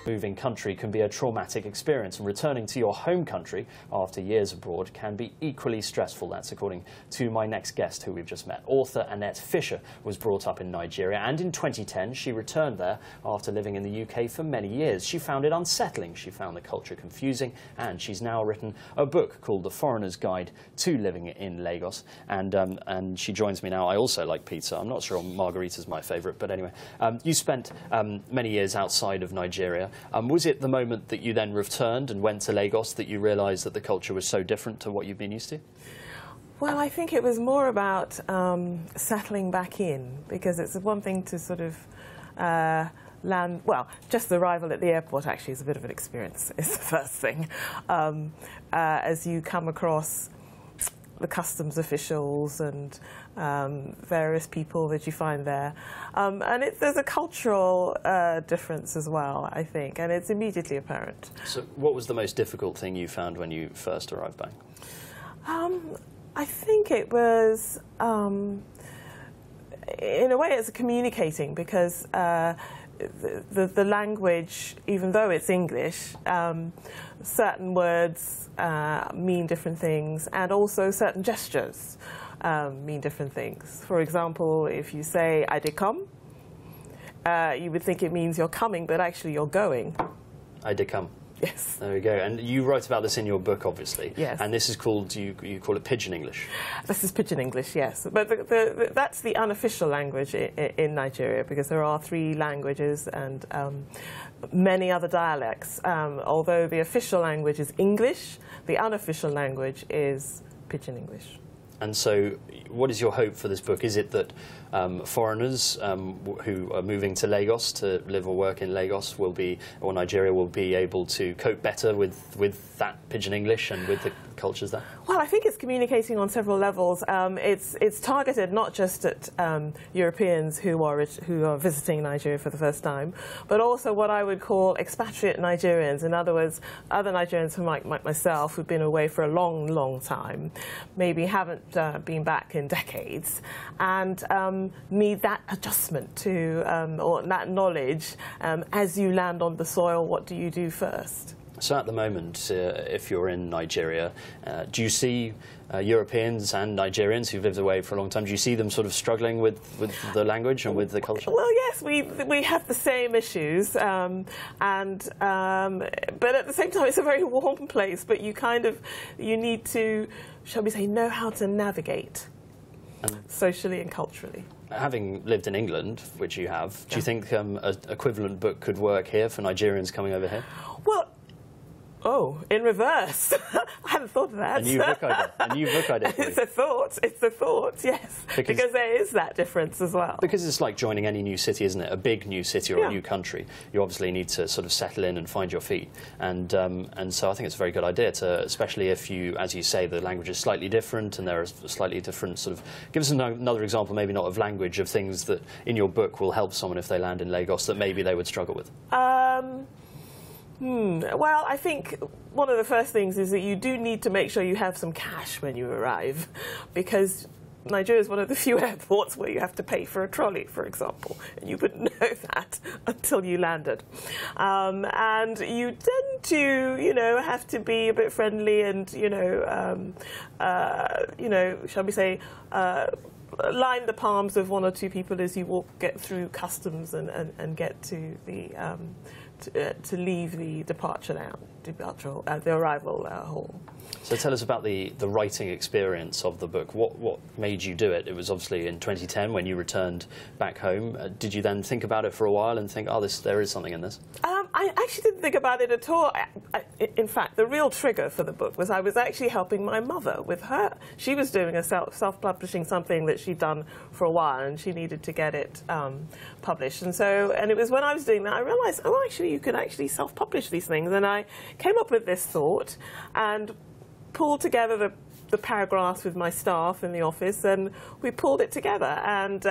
moving country can be a traumatic experience, and returning to your home country after years abroad can be equally stressful. That's according to my next guest, who we've just met. Author Annette Fisher was brought up in Nigeria, and in 2010 she returned there after living in the UK for many years. She found it unsettling, she found the culture confusing, and she's now written a book called The Foreigner's Guide to Living in Lagos. And she joins me now. I also like pizza. I'm not sure margarita's my favourite, but anyway. You spent many years outside of Nigeria. Was it the moment that you then returned and went to Lagos that you realised that the culture was so different to what you've been used to? Well, I think it was more about settling back in, because it's one thing to sort of land, well, just the arrival at the airport actually is a bit of an experience, is the first thing. As you come across the customs officials and various people that you find there. And there's a cultural difference as well, I think, and it's immediately apparent. So what was the most difficult thing you found when you first arrived back? I think it was, in a way, it's communicating, because the language, even though it's English, certain words mean different things, and also certain gestures mean different things. For example, if you say, "I did come," you would think it means you're coming, but actually you're going. I did come. Yes. There we go. And you write about this in your book, obviously. Yes. And this is called, you call it Pidgin English. This is Pidgin English, yes. But that's the unofficial language in Nigeria, because there are 3 languages and many other dialects. Although the official language is English, the unofficial language is Pidgin English. And so what is your hope for this book? Is it that foreigners who are moving to Lagos to live or work in Lagos will be, or Nigeria, will be able to cope better with that Pidgin English and with the cultures there? Well, I think it's communicating on several levels. It's targeted not just at Europeans who are visiting Nigeria for the first time, but also what I would call expatriate Nigerians. In other words, other Nigerians who, like myself, who've been away for a long, long time, maybe haven't been back in decades, and need that adjustment to, or that knowledge. As you land on the soil, what do you do first? So at the moment, if you're in Nigeria, do you see Europeans and Nigerians who've lived away for a long time, do you see them sort of struggling with the language and with the culture? Well, yes, we have the same issues, but at the same time it's a very warm place, but you need to, shall we say, know how to navigate socially and culturally. Having lived in England, which you have, do you think an equivalent book could work here for Nigerians coming over here? Well, oh, in reverse. I hadn't thought of that. A new book idea. A new book idea. It's a thought. It's a thought. Yes, because there is that difference as well. Because it's like joining any new city, isn't it? A big new city or a new country. You obviously need to sort of settle in and find your feet. And so I think it's a very good idea to, especially if you, as you say, the language is slightly different and there are slightly different sort of. Give us another example, maybe not of language, of things that in your book will help someone if they land in Lagos that maybe they would struggle with. Well, I think one of the first things is that you do need to make sure you have some cash when you arrive, because Nigeria is one of the few airports where you have to pay for a trolley, for example, and you wouldn't know that until you landed. And you tend to, have to be a bit friendly and, shall we say, line the palms of 1 or 2 people as you get through customs and get to the to leave the the arrival hall. So tell us about the writing experience of the book. What made you do it? It was obviously in 2010 when you returned back home. Did you then think about it for a while and think, oh, there is something in this? I actually didn't think about it at all. In fact, the real trigger for the book was I was actually helping my mother with her. She was doing a self-publishing something that she'd done for a while, and she needed to get it published. And it was when I was doing that I realised, oh, actually, you can actually self-publish these things. And I came up with this thought and pulled together the the paragraphs with my staff in the office, and we pulled it together. And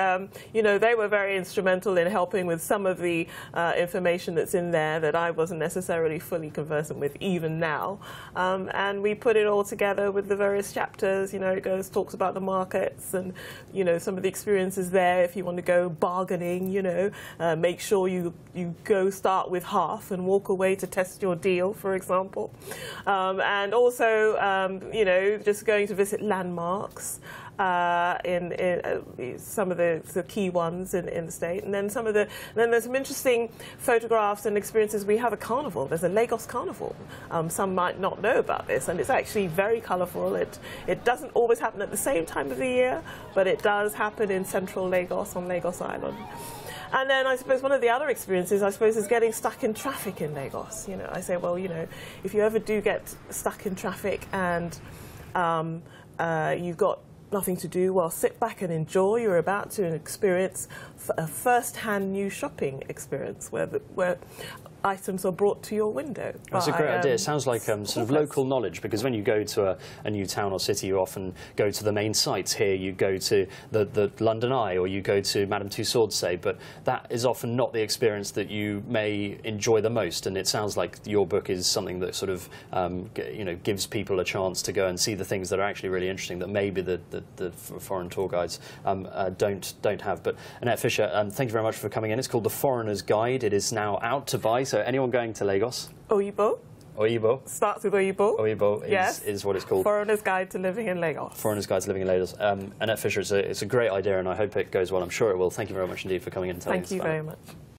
you know, they were very instrumental in helping with some of the information that's in there that I wasn't necessarily fully conversant with even now. And we put it all together with the various chapters. You know, it talks about the markets and, you know, some of the experiences there. If you want to go bargaining, you know, make sure you go start with half and walk away to test your deal, for example. And also, you know, just going to visit landmarks in some of the key ones in the state, and then there's some interesting photographs and experiences. We have a carnival. There's a Lagos carnival. Some might not know about this, and it's actually very colourful. It doesn't always happen at the same time of the year, but it does happen in central Lagos on Lagos Island. And then I suppose one of the other experiences, I suppose, is getting stuck in traffic in Lagos. You know, I say, well, you know, if you ever do get stuck in traffic and you've got nothing to do, well, sit back and enjoy. You're about to experience a first-hand new shopping experience where items are brought to your window. That's a great idea. It sounds like sort of local knowledge, because when you go to a new town or city, you often go to the main sites. Here you go to the London Eye, or you go to Madame Tussauds, say, but that is often not the experience that you may enjoy the most. And it sounds like your book is something that sort of you know, gives people a chance to go and see the things that are actually really interesting that maybe the foreign tour guides don't have. But Annette Fisher, thank you very much for coming in. It's called The Foreigner's Guide. It is now out to buy. So anyone going to Lagos? Oyinbo. Oyinbo. Starts with Oyinbo. Oyinbo is what it's called. Foreigner's Guide to Living in Lagos. Foreigner's Guide to Living in Lagos. Annette Fisher, it's a great idea, and I hope it goes well. I'm sure it will. Thank you very much indeed for coming in and telling us about it. Thank you very much.